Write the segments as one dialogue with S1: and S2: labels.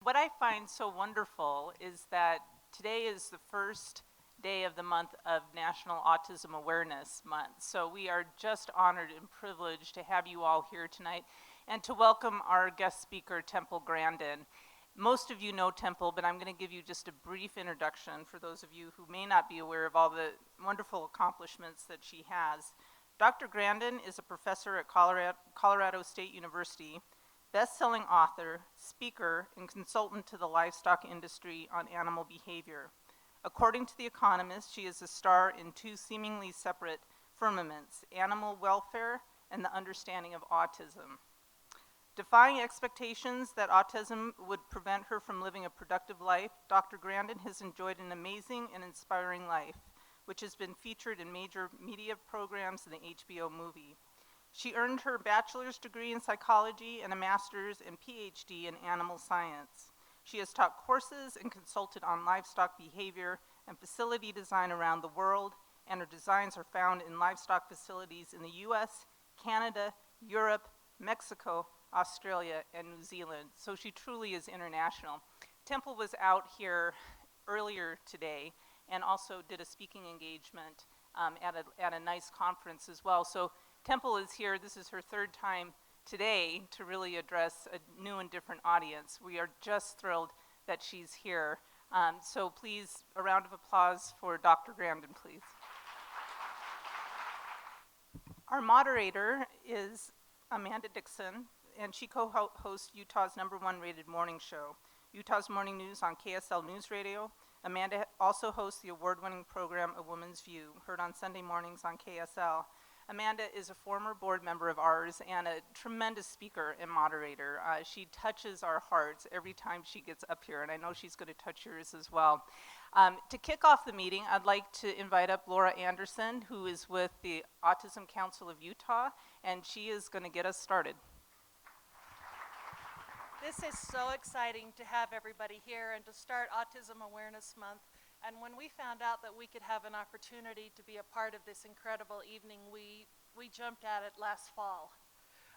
S1: what I find so wonderful is that today is the first day of the month of National Autism Awareness Month. So we are just honored and privileged to have you all here tonight and to welcome our guest speaker, Temple Grandin. Most of you know Temple, but I'm going to give you just a brief introduction for those of you who may not be aware of all the wonderful accomplishments that she has. Dr. Grandin is a professor at Colorado State University, best-selling author, speaker, and consultant to the livestock industry on animal behavior. According to The Economist, she is a star in two seemingly separate firmaments, animal welfare and the understanding of autism. Defying expectations that autism would prevent her from living a productive life, Dr. Grandin has enjoyed an amazing and inspiring life, which has been featured in major media programs and the HBO movie. She earned her bachelor's degree in psychology and a master's and PhD in animal science. She has taught courses and consulted on livestock behavior and facility design around the world, and her designs are found in livestock facilities in the US, Canada, Europe, Mexico, Australia, and New Zealand. So she truly is international. Temple was out here earlier today and also did a speaking engagement at a nice conference as well. So Temple is here. This is her third time today to really address a new and different audience. We are just thrilled that she's here. So please, a round of applause for Dr. Grandin, please. Our moderator is Amanda Dixon, and she co-hosts Utah's #1 rated morning show, Utah's Morning News on KSL News Radio. Amanda also hosts the award-winning program A Woman's View, heard on Sunday mornings on KSL. Amanda is a former board member of ours and a tremendous speaker and moderator. She touches our hearts every time she gets up here, and I know she's going to touch yours as well. To kick off the meeting, I'd like to invite up Laura Anderson, who is with the Autism Council of Utah, and she is going to get us started.
S2: This is so exciting to have everybody here and to start Autism Awareness Month. And when we found out that we could have an opportunity to be a part of this incredible evening, we jumped at it last fall.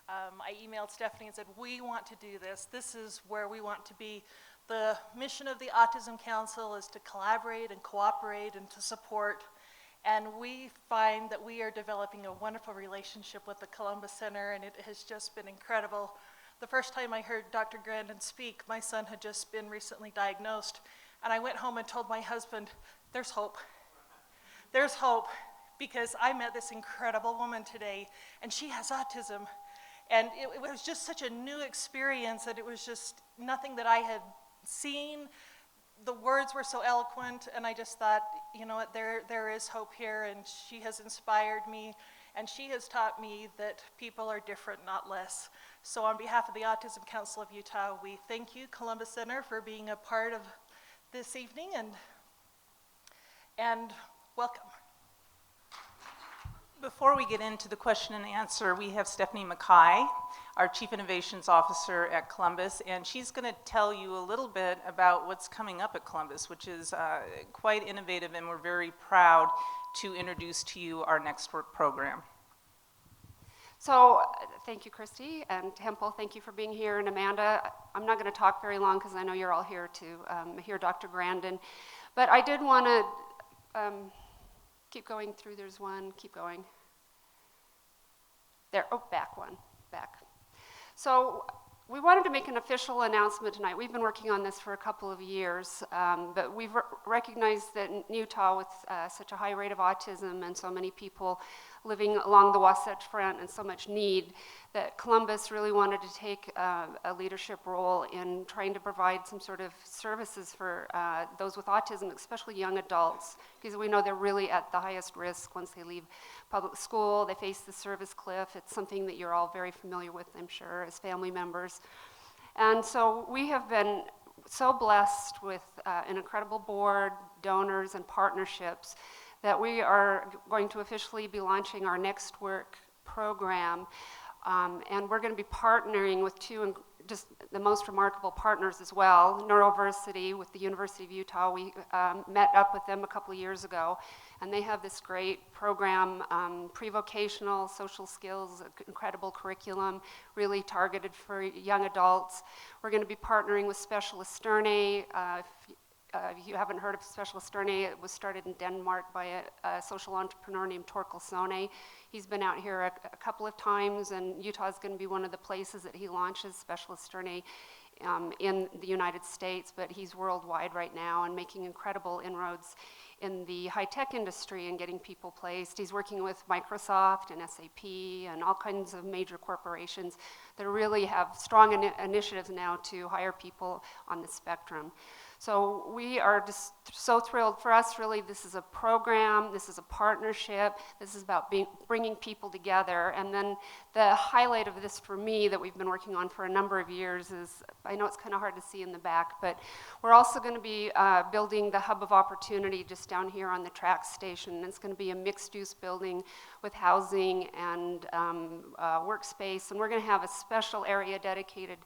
S2: I emailed Stephanie and said, we want to do this. This is where we want to be. The mission of the Autism Council is to collaborate and cooperate and to support. And we find that we are developing a wonderful relationship with the Columbus Center, and it has just been incredible. The first time I heard Dr. Grandin speak, my son had just been recently diagnosed. And I went home and told my husband, there's hope. There's hope, because I met this incredible woman today, and she has autism. And it was just such a new experience, and it was just nothing that I had seen. The words were so eloquent, and I just thought, you know what, there is hope here, and she has inspired me, and she has taught me that people are different, not less. So on behalf of the Autism Council of Utah, we thank you, Columbus Center, for being a part of this evening, and welcome.
S1: Before we get into the question and answer, we have Stephanie Mackay, our Chief Innovations Officer at Columbus, and she's going to tell you a little bit about what's coming up at Columbus, which is quite innovative, and we're very proud to introduce to you our Next Work program.
S3: So thank you, Christy, and Temple, thank you for being here, and Amanda. I'm not going to talk very long because I know you're all here to hear Dr. Grandin, but I did want to keep going through. There's one, keep going. There, oh, back one, back. So we wanted to make an official announcement tonight. We've been working on this for a couple of years, but we've recognized that in Utah, with such a high rate of autism and so many people living along the Wasatch Front and so much need, that Columbus really wanted to take a leadership role in trying to provide some sort of services for those with autism, especially young adults, because we know they're really at the highest risk once they leave public school. They face the service cliff. It's something that you're all very familiar with, I'm sure, as family members. And so we have been so blessed with an incredible board, donors, and partnerships that we are going to officially be launching our Next Work program. And we're going to be partnering with two just the most remarkable partners as well. Neuroversity with the University of Utah, we met up with them a couple of years ago, and they have this great program, pre-vocational, social skills, incredible curriculum, really targeted for young adults. We're going to be partnering with Specialist Sterne. If you haven't heard of Specialist Sterne, it was started in Denmark by a social entrepreneur named Torkel Sone. He's been out here a couple of times, and Utah is going to be one of the places that he launches Specialist Sterne in the United States, but he's worldwide right now and making incredible inroads in the high-tech industry and getting people placed. He's working with Microsoft and SAP and all kinds of major corporations that really have strong initiatives now to hire people on the spectrum. So we are just so thrilled. For us, really, this is a program, this is a partnership, this is about bringing people together. And then the highlight of this for me that we've been working on for a number of years is, I know it's kind of hard to see in the back, but we're also going to be building the hub of opportunity just down here on the track station. It's going to be a mixed-use building with housing and workspace, and we're going to have a special area dedicated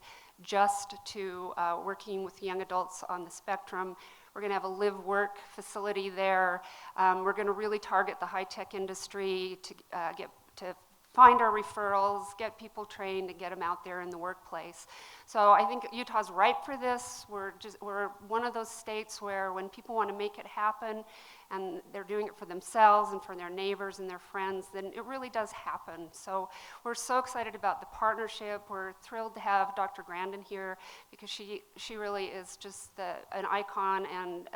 S3: just to working with young adults on the spectrum. We're going to have a live-work facility there. We're going to really target the high-tech industry to find our referrals, get people trained, and get them out there in the workplace. So I think Utah's ripe for this. We're one of those states where when people want to make it happen and they're doing it for themselves and for their neighbors and their friends, then it really does happen. So we're so excited about the partnership. We're thrilled to have Dr. Grandin here because she really is just an icon and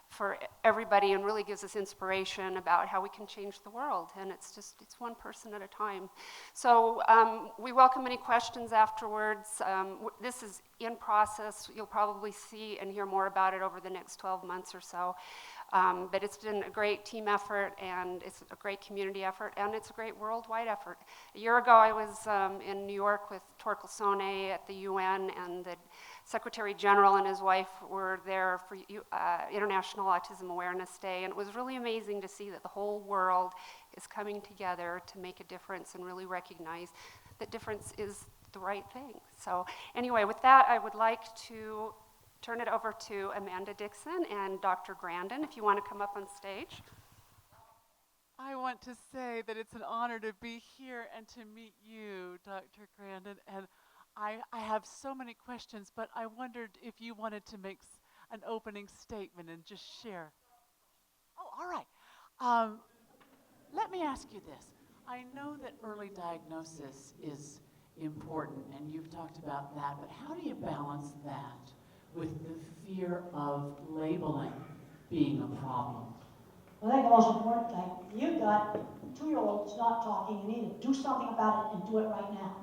S3: for everybody, and really gives us inspiration about how we can change the world. And it's one person at a time. So we welcome any questions afterwards. This is in process. You'll probably see and hear more about it over the next 12 months or so. But it's been a great team effort, and it's a great community effort, and it's a great worldwide effort. A year ago, I was in New York with Torkel Sone at the UN, and the Secretary General and his wife were there for International Autism Awareness Day, and it was really amazing to see that the whole world is coming together to make a difference and really recognize that difference is the right thing. So anyway, with that, I would like to turn it over to Amanda Dixon and Dr. Grandin, if you want to come up on stage.
S4: I want to say that it's an honor to be here and to meet you, Dr. Grandin, and I have so many questions, but I wondered if you wanted to make an opening statement and just share. Oh, all right. Let me ask you this. I know that early diagnosis is important, and you've talked about that, but how do you balance that with the fear of labeling being a problem?
S5: I think the most important thing, you've got 2-year-olds not talking, you need to do something about it and do it right now.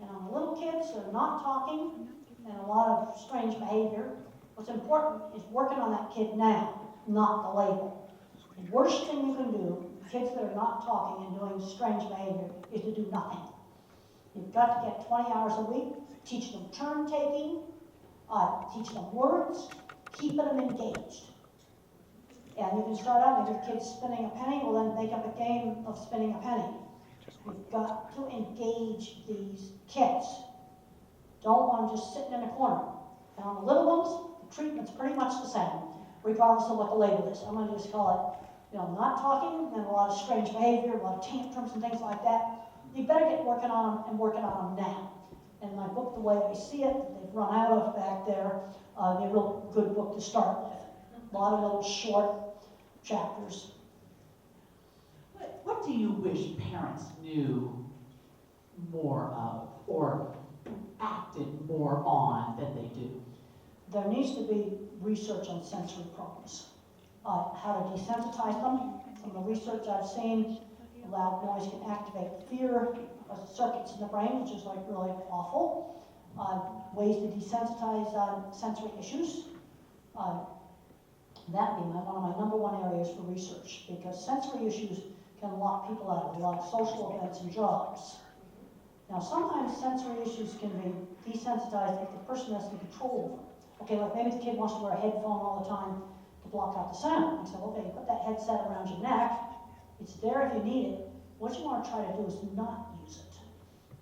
S5: And on the little kids that are not talking and a lot of strange behavior, what's important is working on that kid now, not the label. The worst thing you can do, kids that are not talking and doing strange behavior, is to do nothing. You've got to get 20 hours a week, teach them turn taking, teach them words, keeping them engaged. And you can start out maybe kids spinning a penny, well then make up a game of spinning a penny. You've got to engage these kids. Don't want them just sitting in a corner. And on the little ones, the treatment's pretty much the same, regardless of what the label is. I'm going to just call it, not talking, and a lot of strange behavior, a lot of tantrums and things like that. You better get working on them and working on them now. And my book, The Way I See It, that they've run out of back there, they're a real good book to start with. A lot of little short chapters.
S4: What do you wish parents knew more of or acted more on than they do?
S5: There needs to be research on sensory problems. How to desensitize them. Some of the research I've seen, loud noise can activate fear circuits in the brain, which is like really awful. Ways to desensitize sensory issues. That would be one of my #1 areas for research, because sensory issues can lock people out of a lot of social events and jobs. Now, sometimes sensory issues can be desensitized if the person has the control over them. Okay, like maybe the kid wants to wear a headphone all the time to block out the sound. I said, okay, you put that headset around your neck. It's there if you need it. What you want to try to do is not use it.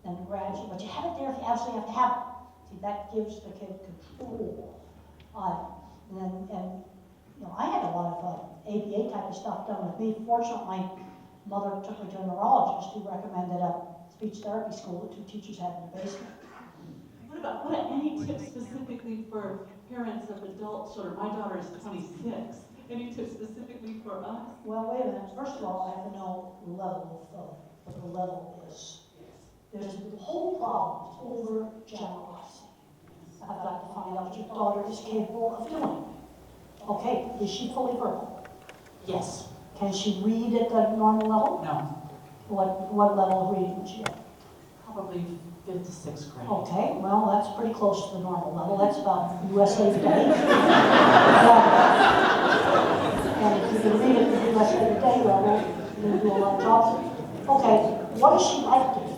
S5: And gradually, but you have it there if you absolutely have to have it. See, that gives the kid control. And you know, I had a lot of ABA type of stuff done with me. Fortunately, my mother took me to a neurologist who recommended a speech therapy school that 2 teachers had in the basement.
S6: What any tips specifically for parents of adult children? My daughter is 26. Any tips specifically for us?
S5: Well, wait a minute. First of all, I have to know the level of what the level is. There's the whole problem is overgeneralizing. I've got to find out what your daughter is capable of doing. Okay, is she fully verbal?
S6: Yes.
S5: Can she read at the normal level?
S6: No.
S5: What level of reading would she get?
S6: Probably 5th to 6th grade.
S5: Okay, well, that's pretty close to the normal level. That's about USA Today. And if you can read at the USA Today level, you can do a lot of jobs. Okay, what does she like to do?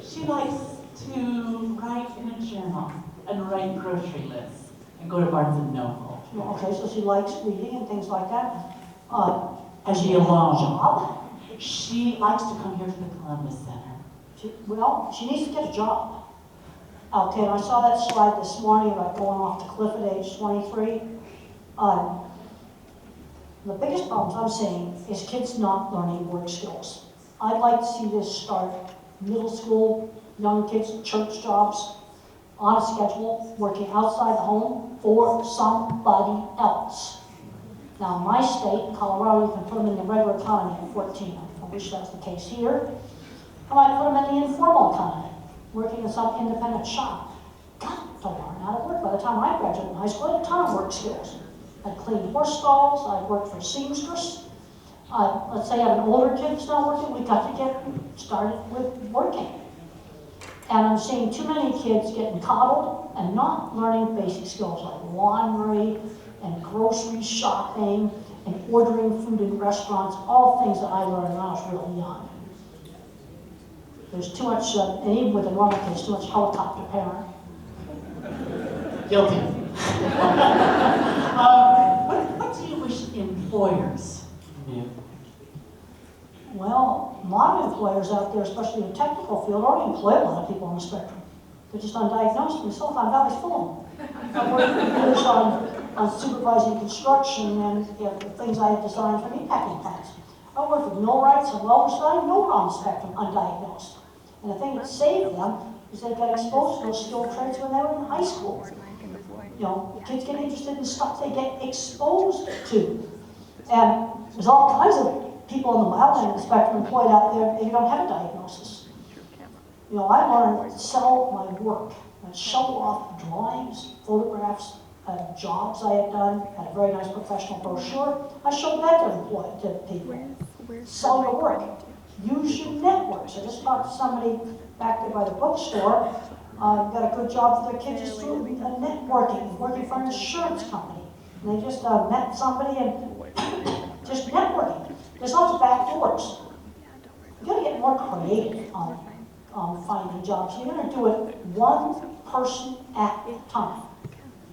S6: She likes to write in a journal and write grocery lists and go to Barnes and Noble.
S5: Okay, so she likes reading and things like that.
S6: And
S5: Does
S6: be
S5: she have a
S6: alone.
S5: job?
S6: She likes to come here to the Columbus Center.
S5: Well, she needs to get a job. Okay, and I saw that slide this morning about going off the cliff at age 23. The biggest problems I'm seeing is kids not learning work skills. I'd like to see this start middle school, young kids, church jobs, on a schedule, working outside the home for somebody else. Now, in my state, Colorado, you can put them in the regular economy at 14. I wish that was the case here. I might put them in the informal economy, working in some independent shop. Got to learn how to work. By the time I graduated from high school, I had a ton of work skills. I cleaned horse stalls, I worked for seamstress. Let's say I have an older kid who's not working, we got to get started with working. And I'm seeing too many kids getting coddled and not learning basic skills like laundry and grocery shopping and ordering food in restaurants, all things that I learned when I was really young. There's too much, and even with the normal kids, too much helicopter parent.
S6: Guilty. What do you wish employers knew?
S5: Well, a lot of employers out there, especially in the technical field, already employ a lot of people on the spectrum. They're just undiagnosed, and Silicon Valley's full of them. I've worked for years on supervising construction and the things I had designed for meatpacking plants. I worked with millwrights and welders that I know are on the spectrum, undiagnosed. And the thing that saved them is they got exposed to those skilled trades when they were in high school. You know, kids get interested in stuff they get exposed to. And there's all kinds of people on the mild end of the spectrum employed out there, and you don't have a diagnosis. You know, I learned to sell my work and show off drawings, photographs, jobs I had done, had a very nice professional brochure. I showed that to people. Sell your work. Use your networks. I just talked to somebody back there by the bookstore. Got a good job for their kids just through networking, working for an insurance company. And they just met somebody and just networking. There's lots of back doors. You gotta get more creative on finding jobs. You're gonna do it one person at a time.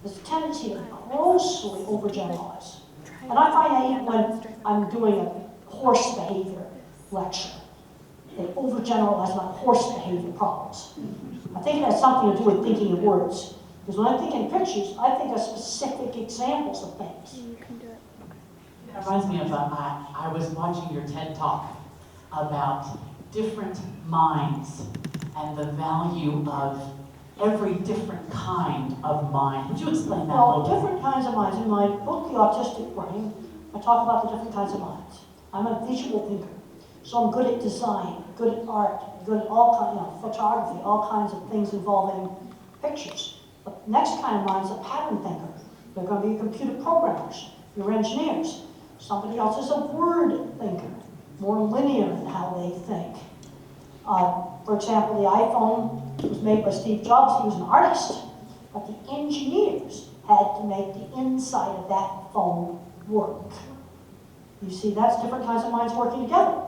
S5: There's a tendency to grossly overgeneralize. And I find that even when I'm doing a horse behavior lecture, they overgeneralize my horse behavior problems. I think it has something to do with thinking in words. Because when I think in pictures, I think of specific examples of things.
S6: That reminds me of, I was watching your TED Talk about different minds and the value of every different kind of mind. Would you explain that a
S5: Well,
S6: little bit?
S5: different kinds of minds. In my book, The Autistic Brain, I talk about the different kinds of minds. I'm a visual thinker, so I'm good at design, good at art, good at all kinds, photography, all kinds of things involving pictures. The next kind of mind is a pattern thinker. They're going to be computer programmers, your engineers. Somebody else is a word thinker, more linear in how they think. For example, the iPhone was made by Steve Jobs. He was an artist, but the engineers had to make the inside of that phone work. You see, that's different kinds of minds working together.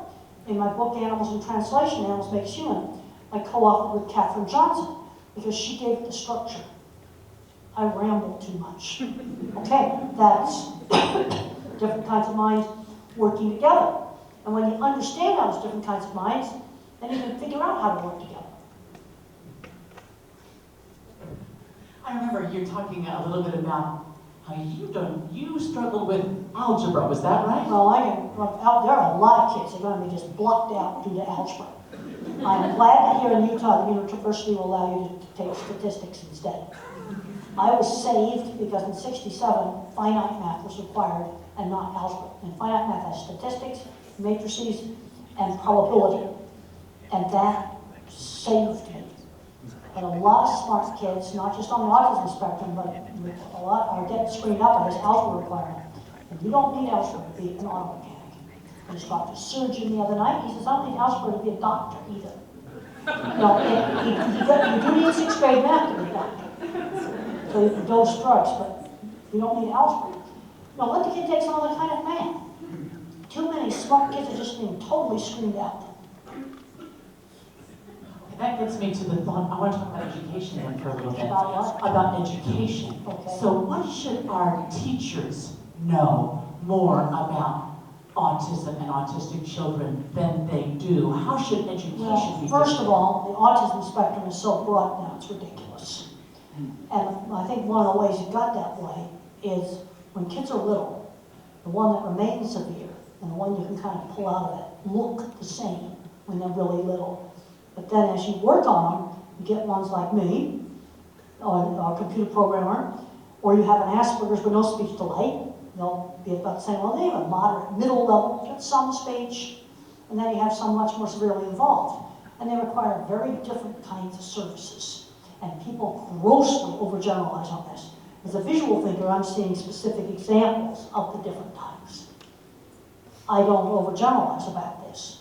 S5: In my book, Animals in Translation, Animals Makes Human, I co-authored with Katherine Johnson because she gave it the structure. I rambled too much. Okay, that's different kinds of minds working together. And when you understand those different kinds of minds, then you can figure out how to work together.
S6: I remember you talking a little bit about how you struggled with algebra, was that right?
S5: Well, there are a lot of kids that are going to be just blocked out due to algebra. I'm glad that here in Utah, the university will allow you to take statistics instead. I was saved because in '67, finite math was required and not algebra. And finite math has statistics, matrices, and probability. And that saved me. And a lot of smart kids, not just on the autism spectrum, but a lot are getting screened up by this algebra requirement. And you don't need algebra to be an auto mechanic. I just talked to a surgeon the other night. He says, I don't need algebra to be a doctor either. No, you do need sixth grade math to be a doctor. So you can dose drugs, but you don't need algebra. No, let the kid take some other kind of math. Too many smart kids are just being totally screened out.
S6: That gets me to the thought, I want to talk about education then for a little bit.
S5: About what?
S6: About education.
S5: Okay.
S6: So what should our teachers know more about autism and autistic children than they do? How should education be
S5: Well,
S6: different?
S5: first of all, the autism spectrum is so broad now, it's ridiculous. And I think one of the ways it got that way is when kids are little, the one that remains severe and the one you can kind of pull out of it look the same when they're really little. But then as you work on them, you get ones like me, or a computer programmer, or you have an Asperger's with no speech delay. They'll be about the same level. They have a moderate, middle level, get some speech, and then you have some much more severely involved. And they require very different kinds of services. And people grossly overgeneralize on this. As a visual thinker, I'm seeing specific examples of the different types. I don't overgeneralize about this.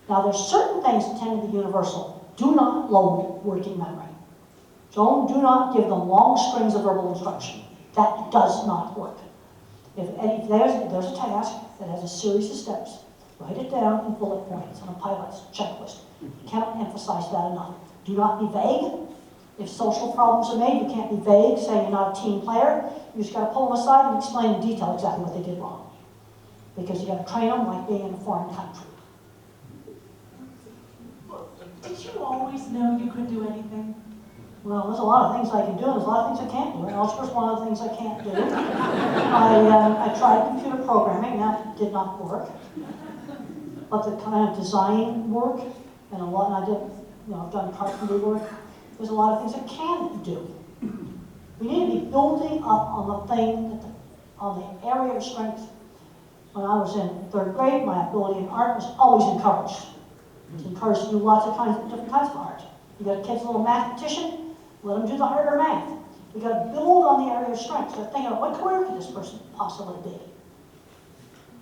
S5: Now, there's certain things that tend to be universal. Do not load working memory. Do not give them long strings of verbal instruction. That does not work. If there's a task that has a series of steps, write it down in bullet points on a pilot's checklist. You cannot emphasize that enough. Do not be vague. If social problems are made, you can't be vague, saying you're not a team player. You just got to pull them aside and explain in detail exactly what they did wrong. Because you got to train them like being in a foreign country.
S6: Did you always know you could do anything?
S5: Well, there's a lot of things I can do, and there's a lot of things I can't do. And algebra's one of the things I can't do. I tried computer programming, that did not work. But the kind of design work, and I've done carpentry work, there's a lot of things I can do. We need to be building up on the thing, on the area of strength. When I was in third grade, my ability in art was always encouraged. It's encouraged to do lots of different kinds of art. You got a kid's a little mathematician, let them do the harder math. We got to build on the area of strength. So think about what career could this person possibly be?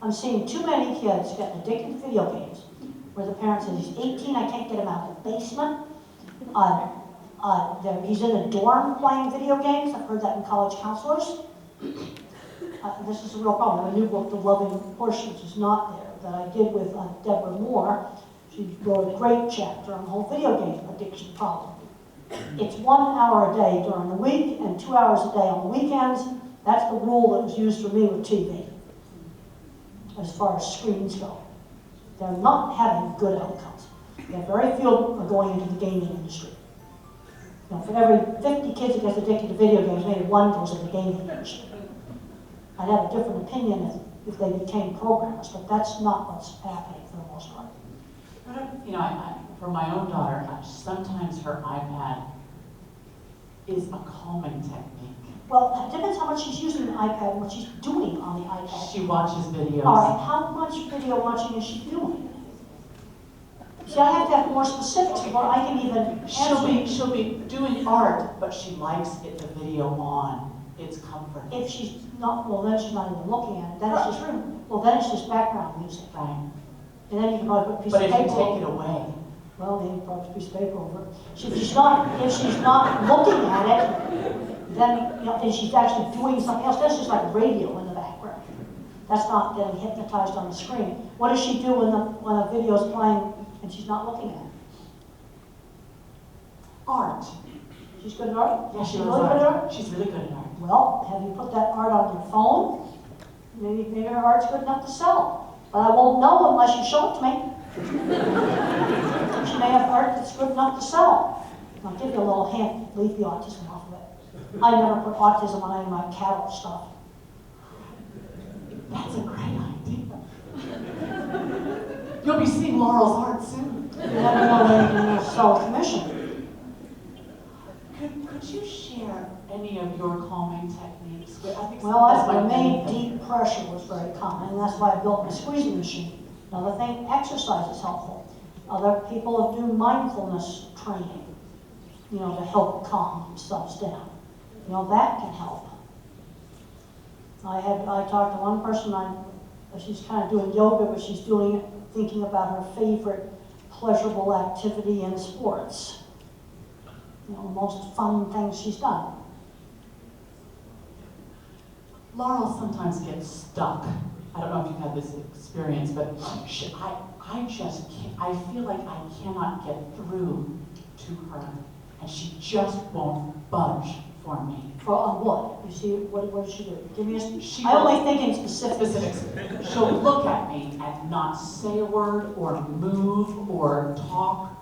S5: I'm seeing too many kids getting addicted to video games, where the parent says, he's 18, I can't get him out of the basement. He's in a dorm playing video games. I've heard that in college counselors. This is a real problem. I have a new book, The Loving Portions, is not there, that I did with Deborah Moore. She wrote a great chapter on the whole video game addiction problem. It's 1 hour a day during the week and 2 hours a day on the weekends. That's the rule that was used for me with TV, as far as screens go. They're not having good outcomes. Very few are going into the gaming industry. For every 50 kids that gets addicted to video games, maybe one goes in the gaming industry. I'd have a different opinion if they became programmers, but that's not what's happening for the most part.
S6: For my own daughter, sometimes her iPad is a calming technique.
S5: Well, it depends how much she's using the iPad and what she's doing on the iPad.
S6: She watches videos.
S5: All right, how much video watching is she doing? See, I have to have more specifics before I can even answer.
S6: She'll be doing art, but she likes it, the video on. It's comforting.
S5: If she's not, well, then she's not even looking at it. Then it's just background music.
S6: Right.
S5: And then you can probably put a piece
S6: But
S5: of
S6: if
S5: paper
S6: you take it away,
S5: well, maybe probably a piece of paper over it. If she's not looking at it, then, and she's actually doing something else. That's just like radio in the background. That's not getting hypnotized on the screen. What does she do when a video's playing and she's not looking at it? Art. She's good at art?
S6: yeah, she
S5: She's
S6: loves
S5: really good at art?
S6: art. She's really good at art.
S5: Well, have you put that art on your phone? Maybe her art's good enough to sell. But I won't know unless you show it to me. She may have art that's good enough to sell. I'll give you a little hint, leave the autism off of it. I never put autism on any of my cattle stuff.
S6: That's a great idea. You'll be seeing Laurel's art soon.
S5: You never know when you're going to sell a commission.
S6: Could you share any of your calming techniques? I think
S5: Well,
S6: that's
S5: for
S6: my
S5: me,
S6: benefit.
S5: deep pressure was very common, and that's why I built my squeezing machine. Another thing, exercise is helpful. Other people do mindfulness training, you know, to help calm themselves down. You know, that can help. I talked to one person, she's kind of doing yoga, but she's doing it thinking about her favorite pleasurable activity in sports. You know, the most fun things she's done.
S6: Laurel sometimes gets stuck. I don't know if you've had this experience, but I just can't, I feel like I cannot get through to her, and she just won't budge for me.
S5: For on what? You see, what does she do? Give me a,
S6: She
S5: I
S6: will-
S5: only think in specifics.
S6: Specifics. She'll look at me and not say a word or move or talk,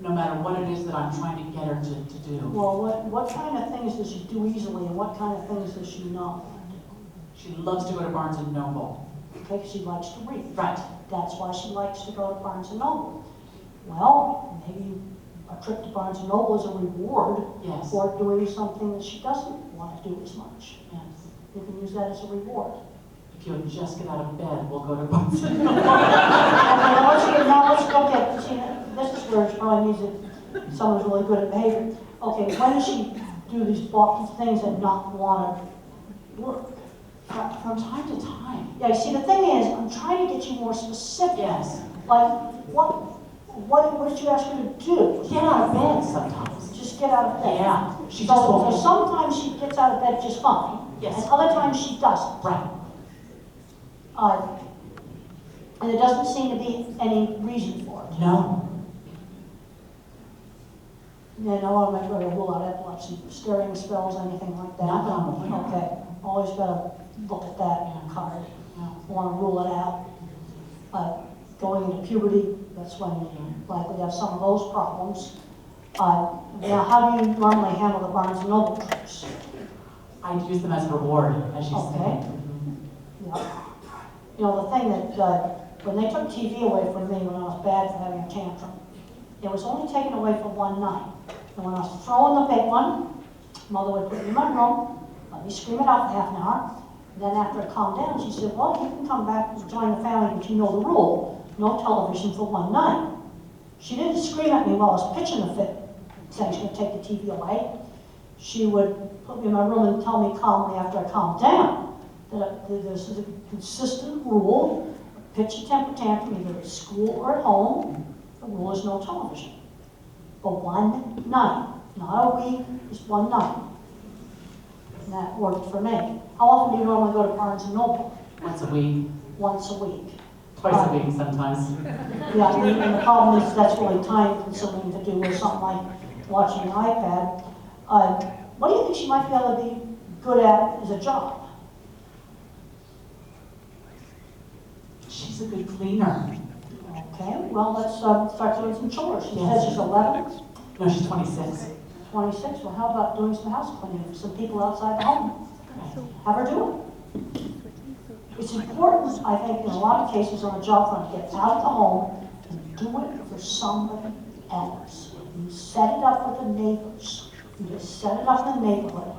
S6: no matter what it is that I'm trying to get her to do.
S5: Well, what kind of things does she do easily, and what kind of things does she not want to do?
S6: She loves to go to Barnes & Noble.
S5: Okay, she likes to read.
S6: Right.
S5: That's why she likes to go to Barnes & Noble. Well, maybe a trip to Barnes & Noble is a reward
S6: Yes.
S5: for doing something that she doesn't want to do as much.
S6: Yes.
S5: You can use that as a reward.
S6: If you'll just get out of bed, we'll go to Barnes & Noble.
S5: Okay, now let's go get, see, this is where she probably needs it, someone's really good at behavior. Okay, when does she do these things and not want to work?
S6: From time to time.
S5: Yeah, you see, the thing is, I'm trying to get you more specific.
S6: Yes.
S5: Like, what did you ask her to do?
S6: Get out of bed sometimes.
S5: Just get out of bed.
S6: Yeah. She just
S5: So
S6: won't.
S5: sometimes she gets out of bed just fine.
S6: Yes.
S5: And other times she doesn't.
S6: Right.
S5: And there doesn't seem to be any reason for it.
S6: No.
S5: Then I want to make sure to rule out epilepsy, staring spells, anything like that.
S6: Not that I'm aware of.
S5: Okay, always got to look at that card.
S6: No.
S5: Want to rule it out. Going into puberty, that's when you likely have some of those problems. Now, how do you normally handle the Barnes & Noble trips?
S6: I'd use them as a reward, as you
S5: Okay.
S6: say.
S5: Yeah. You know, the thing that, when they took TV away from me when I was bad for having a tantrum, it was only taken away for one night. And when I was throwing the big one, Mother would put me in my room, let me scream it out for half an hour. And then after it calmed down, she said, well, you can come back and join the family, but you know the rule. No television for one night. She didn't scream at me while I was pitching a fit, saying she's going to take the TV away. She would put me in my room and tell me calmly after I calmed down that this is a consistent rule. Pitch a temper tantrum either at school or at home. The rule is no television. For one night, not a week, just one night. And that worked for me. How often do you normally go to Barnes & Noble?
S6: Once a week.
S5: Once a week.
S6: Twice a week sometimes.
S5: Yeah, and the problem is that's really time consuming to do with something like watching an iPad. What do you think she might be able to be good at as a job?
S6: She's a good cleaner.
S5: Okay, well, let's start doing some chores. She says she's 11,
S6: No, she's 26.
S5: 26. Well, how about doing some house cleaning for some people outside the home? Have her do it. It's important, I think, in a lot of cases on the job front, to get out of the home and do it for somebody else. You set it up with the neighbors. You just set it up in the neighborhood.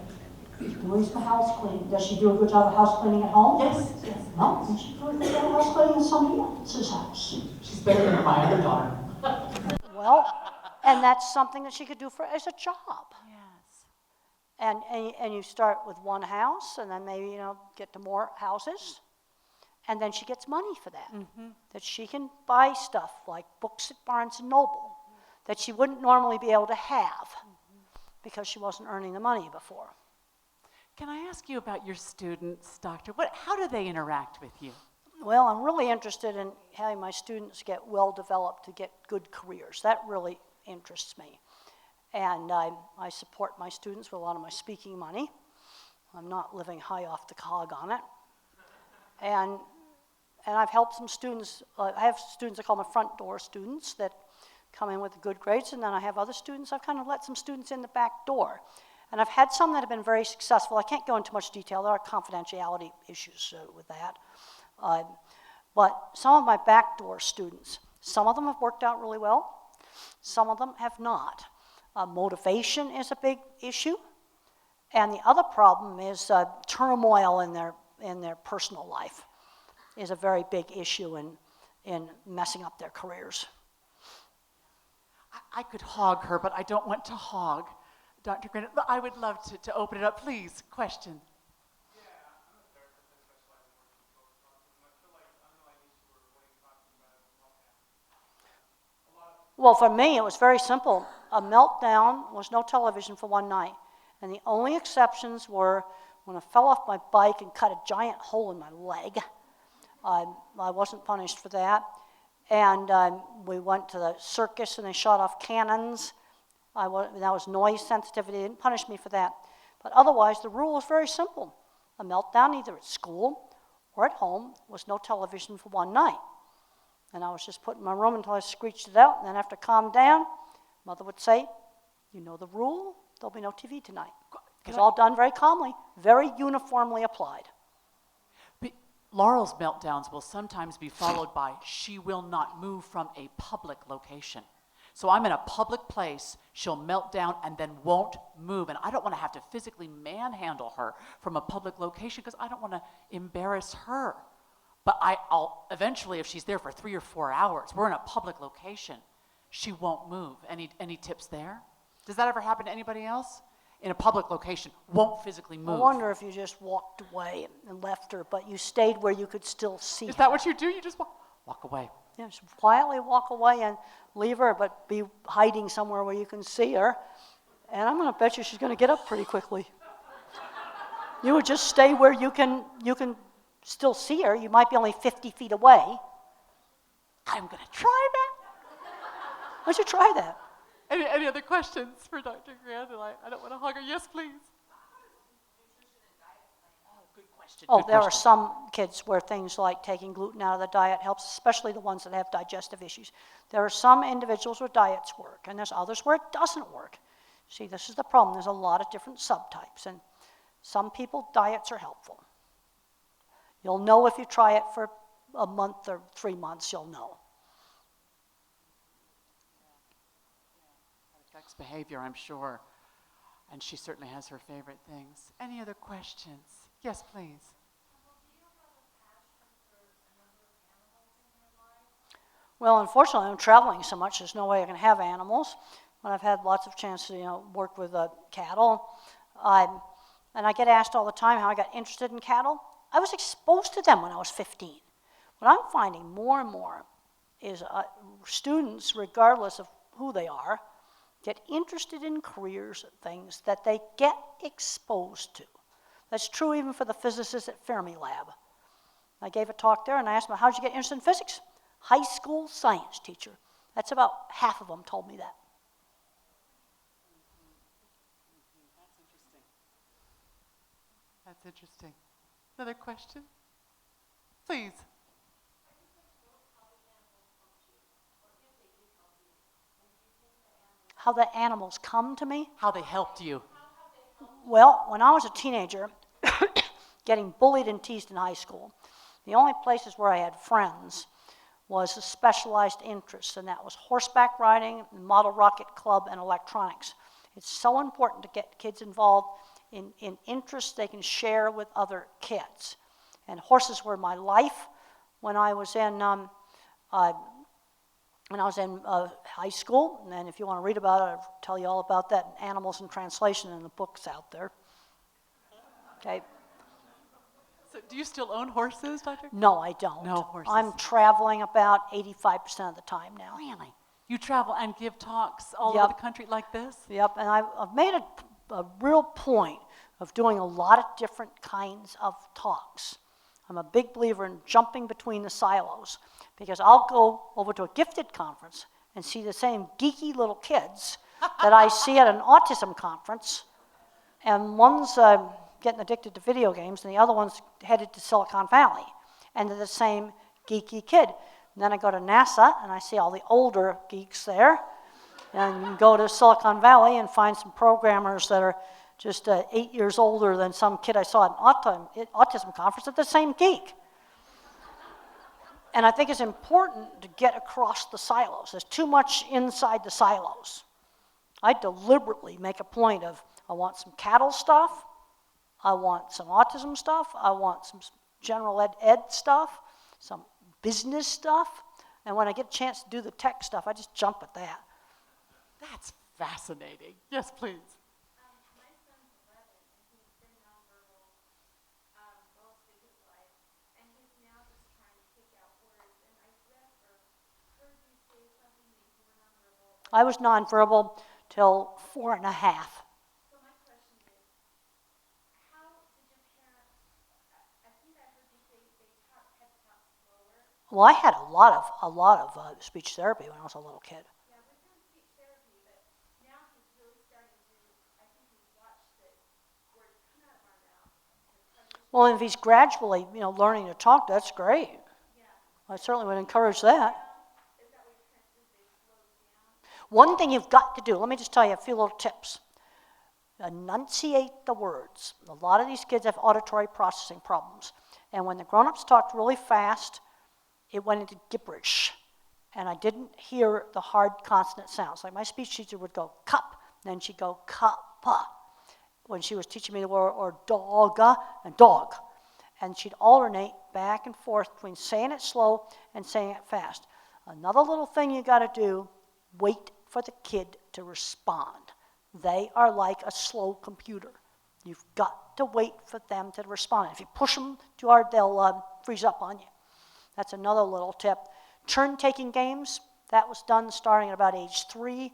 S5: Doing some house cleaning. Does she do a good job of house cleaning at home?
S6: Yes, yes.
S5: No, then she do a good job of house cleaning in somebody else's house.
S6: She's better than my other daughter.
S5: Well, and that's something that she could do for as a job.
S4: Yes.
S5: And you start with one house, and then maybe, get to more houses. And then she gets money for that. That she can buy stuff like books at Barnes & Noble that she wouldn't normally be able to have because she wasn't earning the money before.
S4: Can I ask you about your students, Doctor? How do they interact with you?
S5: Well, I'm really interested in having my students get well developed to get good careers. That really interests me. And I support my students with a lot of my speaking money. I'm not living high off the cog on it. And I've helped some students. I have students I call my front door students that come in with good grades, and then I have other students. I've kind of let some students in the back door. And I've had some that have been very successful. I can't go into much detail. There are confidentiality issues with that. But some of my backdoor students, some of them have worked out really well. Some of them have not. Motivation is a big issue. And the other problem is turmoil in their personal life is a very big issue in messing up their careers.
S6: I could hog her, but I don't want to hog Dr. Grandin. I would love to open it up. Please, question.
S5: Well, for me, it was very simple. A meltdown was no television for one night. And the only exceptions were when I fell off my bike and cut a giant hole in my leg. I wasn't punished for that. And we went to the circus and they shot off cannons. That was noise sensitivity. They didn't punish me for that. But otherwise, the rule was very simple. A meltdown, either at school or at home, was no television for one night. And I was just put in my room until I screeched it out. And then after I calmed down, Mother would say, you know the rule, there'll be no TV tonight. It was all done very calmly, very uniformly applied.
S6: But Laurel's meltdowns will sometimes be followed by, she will not move from a public location. So I'm in a public place, she'll melt down and then won't move. And I don't want to have to physically manhandle her from a public location because I don't want to embarrass her. But I'll eventually, if she's there for 3 or 4 hours, we're in a public location, she won't move. Any tips there? Does that ever happen to anybody else? In a public location, won't physically move.
S5: I wonder if you just walked away and left her, but you stayed where you could still see her.
S6: Is that what you do? You just walk away?
S5: Yeah, just quietly walk away and leave her, but be hiding somewhere where you can see her. And I'm going to bet you she's going to get up pretty quickly. You would just stay where you can still see her. You might be only 50 feet away.
S6: I'm going to try that.
S5: Why don't you try that?
S4: Any other questions for Dr. Grandin? I don't want to hug her. Yes, please.
S6: Good question.
S5: Oh, there are some kids where things like taking gluten out of the diet helps, especially the ones that have digestive issues. There are some individuals where diets work, and there's others where it doesn't work. See, this is the problem. There's a lot of different subtypes, and some people, diets are helpful. You'll know if you try it for a month or 3 months, you'll know.
S6: It affects behavior, I'm sure. And she certainly has her favorite things. Any other questions? Yes, please.
S5: Well, unfortunately, I'm traveling so much, there's no way I can have animals. But I've had lots of chances to, work with cattle. And I get asked all the time how I got interested in cattle. I was exposed to them when I was 15. What I'm finding more and more is students, regardless of who they are, get interested in careers and things that they get exposed to. That's true even for the physicists at Fermilab. I gave a talk there and I asked them, how'd you get interested in physics? High school science teacher. That's about half of them told me that.
S4: That's interesting. Another question? Please.
S5: How the animals come to me?
S6: How they helped you.
S5: Well, when I was a teenager, getting bullied and teased in high school, the only places where I had friends was a specialized interest, and that was horseback riding, model rocket club, and electronics. It's so important to get kids involved in interests they can share with other kids. And horses were my life when I was in high school. And then if you want to read about it, I'll tell you all about that in Animals in Translation in the books out there. Okay.
S4: So do you still own horses, Dr.?
S5: No, I don't.
S6: No horses.
S5: I'm traveling about 85% of the time now.
S6: Really? You travel and give talks all
S5: Yep.
S6: over the country like this?
S5: Yep, and I've made a real point of doing a lot of different kinds of talks. I'm a big believer in jumping between the silos because I'll go over to a gifted conference and see the same geeky little kids that I see at an autism conference, and one's getting addicted to video games and the other one's headed to Silicon Valley, and they're the same geeky kid. And then I go to NASA and I see all the older geeks there, and you can go to Silicon Valley and find some programmers that are just 8 years older than some kid I saw at an autism conference at the same geek. And I think it's important to get across the silos. There's too much inside the silos. I deliberately make a point of, I want some cattle stuff, I want some autism stuff, I want some general ed stuff, some business stuff, and when I get a chance to do the tech stuff, I just jump at that.
S4: That's fascinating. Yes, please.
S7: My son's 11, and he's been nonverbal most of his life, and he's now just trying to pick out words. And I read or heard you say something that you were nonverbal.
S5: I was nonverbal till 4 and a half.
S7: So my question is, how did your parents? I think I heard you say they had to talk slower.
S5: Well, I had a lot of speech therapy when I was a little kid.
S7: Yeah, we've done speech therapy, but now he's really starting to. I think he's watched the words come out of our mouth.
S5: Well, if he's gradually, learning to talk, that's great.
S7: Yeah.
S5: I certainly would encourage that.
S7: Is that what your parents did? They slowed down.
S5: One thing you've got to do, let me just tell you a few little tips. Enunciate the words. A lot of these kids have auditory processing problems. And when the grown-ups talked really fast, it went into gibberish. And I didn't hear the hard consonant sounds. Like my speech teacher would go cup, then she'd go cuppa when she was teaching me the word, or dogga and dog. And she'd alternate back and forth between saying it slow and saying it fast. Another little thing you got to do, wait for the kid to respond. They are like a slow computer. You've got to wait for them to respond. If you push them too hard, they'll freeze up on you. That's another little tip. Turn-taking games, that was done starting at about age 3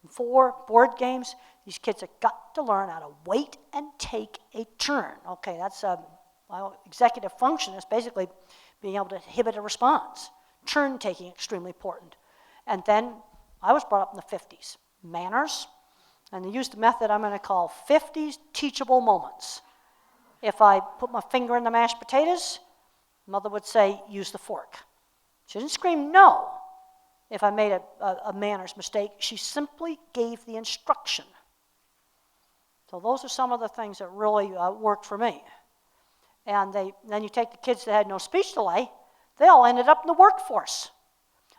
S5: and 4. Board games, these kids have got to learn how to wait and take a turn. Okay, that's executive function is basically being able to inhibit a response. Turn-taking, extremely important. And then I was brought up in the 50s. Manners, and they used a method I'm going to call 50s teachable moments. If I put my finger in the mashed potatoes, mother would say, use the fork. She didn't scream no if I made a manners mistake. She simply gave the instruction. So those are some of the things that really worked for me. And then you take the kids that had no speech delay, they all ended up in the workforce.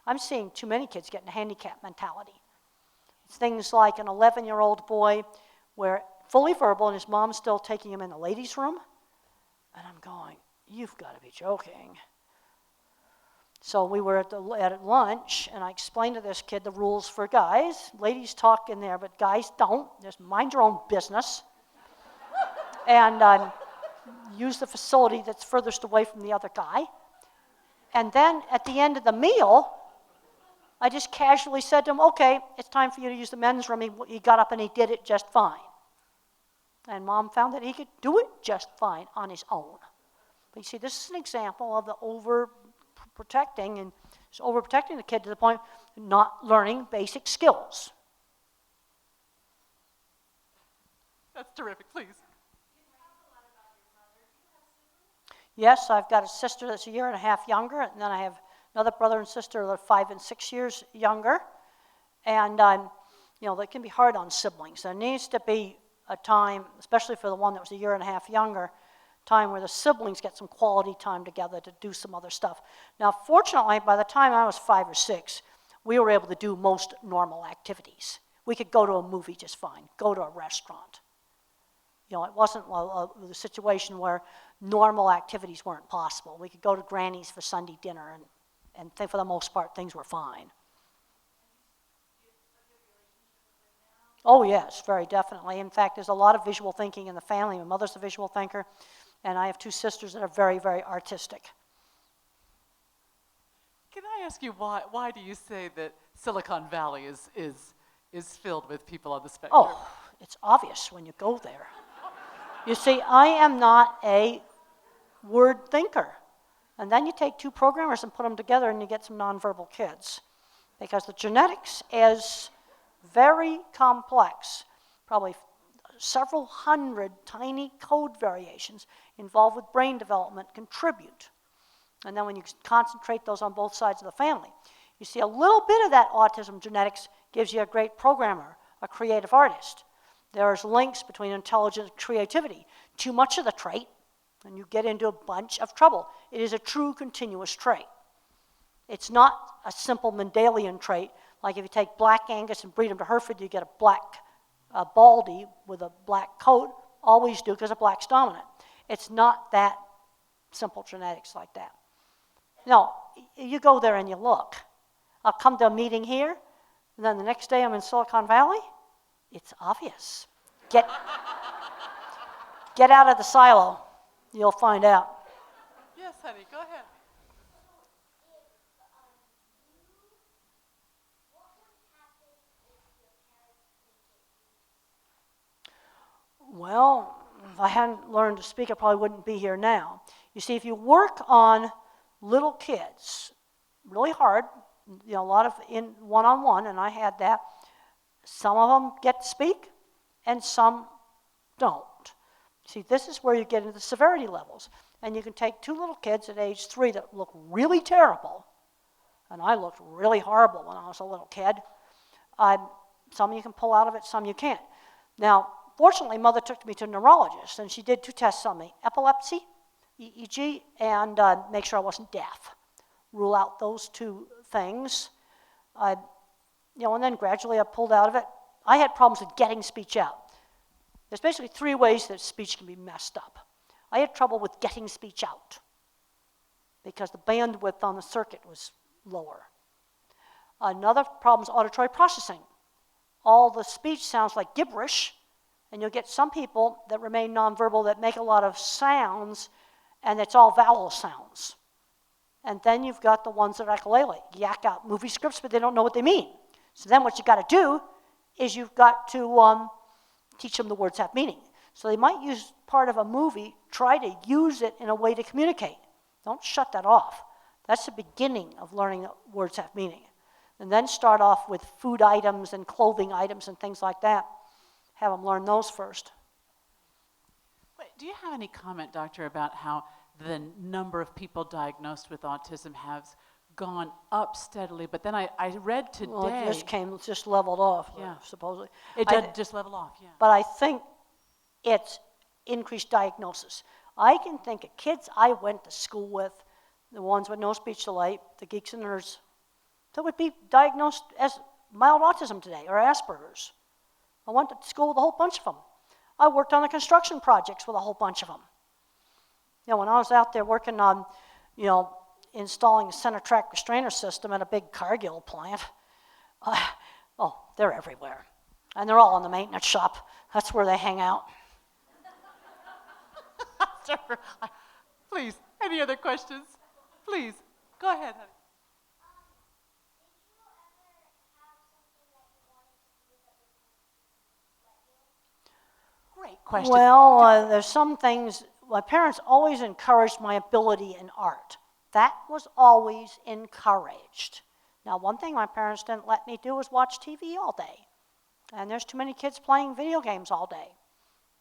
S5: I'm seeing too many kids getting a handicap mentality. It's things like an 11-year-old boy where fully verbal and his mom's still taking him in the ladies' room. And I'm going, you've got to be joking. So we were at lunch, and I explained to this kid the rules for guys. Ladies talk in there, but guys don't. Just mind your own business. And use the facility that's furthest away from the other guy. And then at the end of the meal, I just casually said to him, okay, it's time for you to use the men's room. He got up and he did it just fine. And Mom found that he could do it just fine on his own. But you see, this is an example of the overprotecting and just overprotecting the kid to the point of not learning basic skills.
S4: That's terrific, please.
S5: Yes, I've got a sister that's a year and a half younger, and then I have another brother and sister that are 5 and 6 years younger. And, that can be hard on siblings. There needs to be a time, especially for the one that was a year and a half younger, time where the siblings get some quality time together to do some other stuff. Now, fortunately, by the time I was 5 or 6, we were able to do most normal activities. We could go to a movie just fine, go to a restaurant. It wasn't a situation where normal activities weren't possible. We could go to Granny's for Sunday dinner, and for the most part, things were fine. Oh, yes, very definitely. In fact, there's a lot of visual thinking in the family. My mother's a visual thinker, and I have 2 sisters that are very, very artistic.
S4: Can I ask you why do you say that Silicon Valley is filled with people on the spectrum?
S5: Oh, it's obvious when you go there. You see, I am not a word thinker. And then you take 2 programmers and put them together and you get some nonverbal kids. Because the genetics is very complex. Probably several hundred tiny code variations involved with brain development contribute. And then when you concentrate those on both sides of the family, you see a little bit of that autism genetics gives you a great programmer, a creative artist. There's links between intelligence and creativity. Too much of the trait, and you get into a bunch of trouble. It is a true continuous trait. It's not a simple Mendelian trait, like if you take black Angus and breed them to Hereford, you get a black baldy with a black coat, always do because a black's dominant. It's not that simple genetics like that. No, you go there and you look. I'll come to a meeting here, and then the next day I'm in Silicon Valley. It's obvious. Get out of the silo. You'll find out.
S4: Yes, honey, go ahead.
S5: Well, if I hadn't learned to speak, I probably wouldn't be here now. You see, if you work on little kids really hard, a lot of in one-on-one, and I had that, some of them get to speak and some don't. See, this is where you get into the severity levels. And you can take two little kids at age 3 that look really terrible, and I looked really horrible when I was a little kid. Some you can pull out of it, some you can't. Now, fortunately, Mother took me to a neurologist, and she did 2 tests on me, epilepsy, EEG, and make sure I wasn't deaf. Rule out those 2 things. And then gradually I pulled out of it. I had problems with getting speech out. There's basically 3 ways that speech can be messed up. I had trouble with getting speech out because the bandwidth on the circuit was lower. Another problem is auditory processing. All the speech sounds like gibberish, and you'll get some people that remain nonverbal that make a lot of sounds, and it's all vowel sounds. And then you've got the ones that are echolele, yak out movie scripts, but they don't know what they mean. So then what you got to do is you've got to teach them the words have meaning. So they might use part of a movie, try to use it in a way to communicate. Don't shut that off. That's the beginning of learning that words have meaning. And then start off with food items and clothing items and things like that. Have them learn those first.
S4: Wait, do you have any comment, doctor, about how the number of people diagnosed with autism has gone up steadily? But then I read today...
S5: Well, it just leveled off,
S4: yeah.
S5: Supposedly.
S4: It did just level off, yeah.
S5: But I think it's increased diagnosis. I can think of kids I went to school with, the ones with no speech delay, the geeks and nerds, that would be diagnosed as mild autism today, or Asperger's. I went to school with a whole bunch of them. I worked on the construction projects with a whole bunch of them. When I was out there working on, installing a center track restrainer system at a big Cargill plant, they're everywhere. And they're all in the maintenance shop. That's where they hang out.
S4: Please, any other questions? Please, go ahead, honey. Great question.
S5: Well, there's some things, my parents always encouraged my ability in art. That was always encouraged. Now, one thing my parents didn't let me do was watch TV all day. And there's too many kids playing video games all day.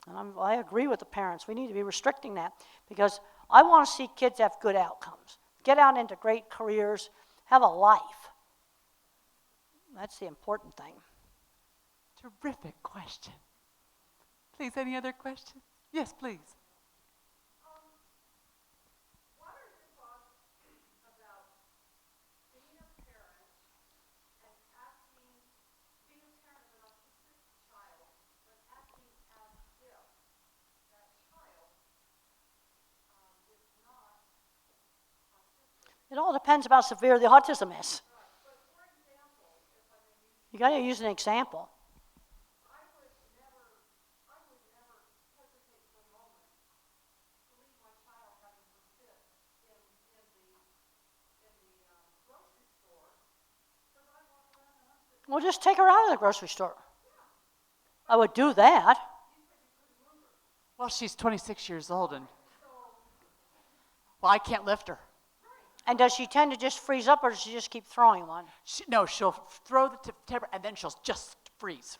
S5: And I agree with the parents. We need to be restricting that because I want to see kids have good outcomes. Get out into great careers, have a life. That's the important thing.
S4: Terrific question. Please, any other questions? Yes, please.
S7: What are your thoughts about being a parent and acting, being a parent of an autistic child, but acting as if that child is not autistic?
S5: It all depends about how severe the autism is.
S7: But for example, if I may use,
S5: You got to use an example.
S7: I would never hesitate for a moment to leave my child having her fit in the grocery store because I walk around and I'm sitting.
S5: Well, just take her out of the grocery store. I would do that.
S4: Well, she's 26 years old, and well, I can't lift her.
S5: And does she tend to just freeze up, or does she just keep throwing one?
S4: No, she'll throw the temper, and then she'll just freeze.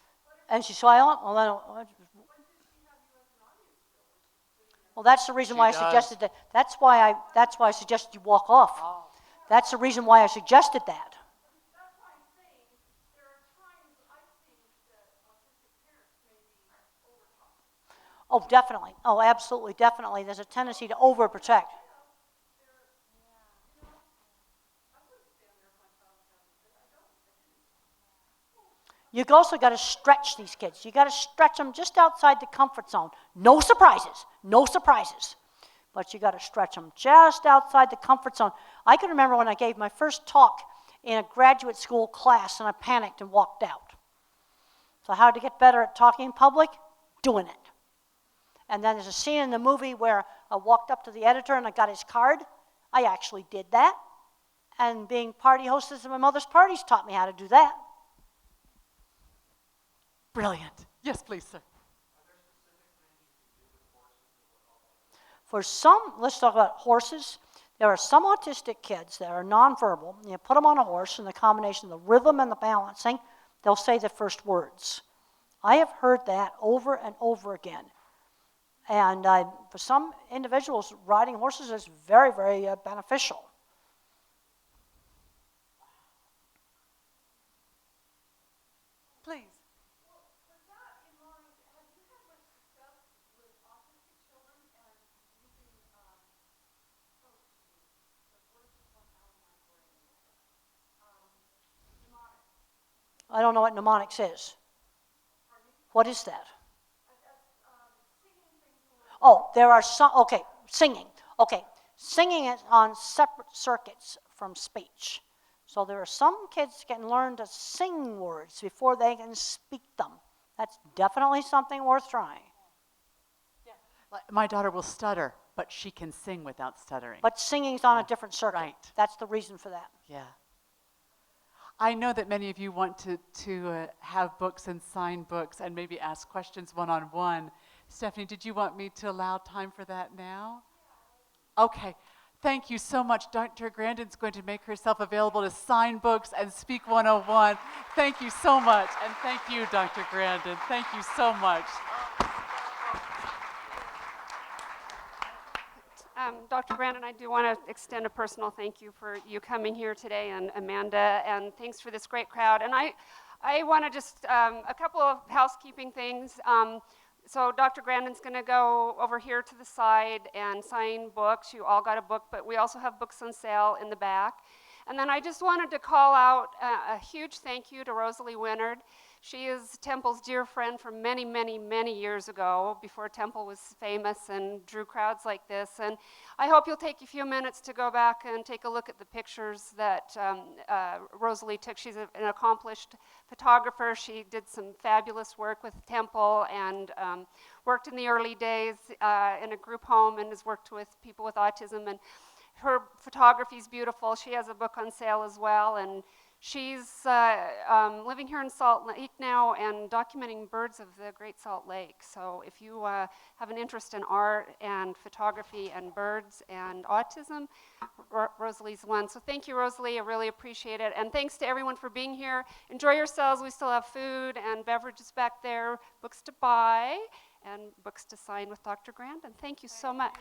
S5: And she's silent? Well, that's the reason why I suggested that. That's why I suggested you walk off.
S4: Oh.
S5: That's the reason why I suggested that.
S7: That's why I'm saying there are times I think that autistic parents may be
S8: Oh, definitely. Oh, absolutely, definitely. There's a tendency to overprotect. You've also got to stretch these kids. You got to stretch them just outside the comfort zone. No surprises, no surprises. But you got to stretch them just outside the comfort zone. I can remember when I gave my first talk in a graduate school class and I panicked and walked out. So how to get better at talking in public? Doing it. And then there's a scene in the movie where I walked up to the editor and I got his card. I actually did that. And being party hostess at my mother's parties taught me how to do that.
S4: Brilliant. Yes, please, sir.
S8: For some, let's talk about horses. There are some autistic kids that are nonverbal. You put them on a horse, and the combination of the rhythm and the balancing, they'll say the first words. I have heard that over and over again. And for some individuals, riding horses is very, very beneficial.
S4: Please.
S8: I don't know what mnemonics is. What is that? Oh, there are some, okay, singing. Okay, singing is on separate circuits from speech. So there are some kids that can learn to sing words before they can speak them. That's definitely something worth trying.
S4: My daughter will stutter, but she can sing without stuttering.
S8: But singing's on a different circuit.
S4: Right.
S8: That's the reason for that.
S4: Yeah. I know that many of you want to have books and sign books and maybe ask questions one-on-one. Stephanie, did you want me to allow time for that now? Okay. Thank you so much. Dr. Grandin's going to make herself available to sign books and speak 101. Thank you so much. And thank you, Dr. Grandin. Thank you so much.
S3: Dr. Brandon, I do want to extend a personal thank you for you coming here today, and Amanda, and thanks for this great crowd. And I want to just, a couple of housekeeping things. So Dr. Grandin's going to go over here to the side and sign books. You all got a book, but we also have books on sale in the back. And then I just wanted to call out a huge thank you to Rosalie Winnard. She is Temple's dear friend from many, many, many years ago, before Temple was famous and drew crowds like this. And I hope you'll take a few minutes to go back and take a look at the pictures that Rosalie took. She's an accomplished photographer. She did some fabulous work with Temple and worked in the early days in a group home and has worked with people with autism. And her photography is beautiful. She has a book on sale as well, and she's living here in Salt Lake now and documenting birds of the Great Salt Lake. So if you have an interest in art and photography and birds and autism, Rosalie's one. So thank you, Rosalie. I really appreciate it. And thanks to everyone for being here. Enjoy yourselves. We still have food and beverages back there, books to buy, and books to sign with Dr. Grandin. Thank you so much.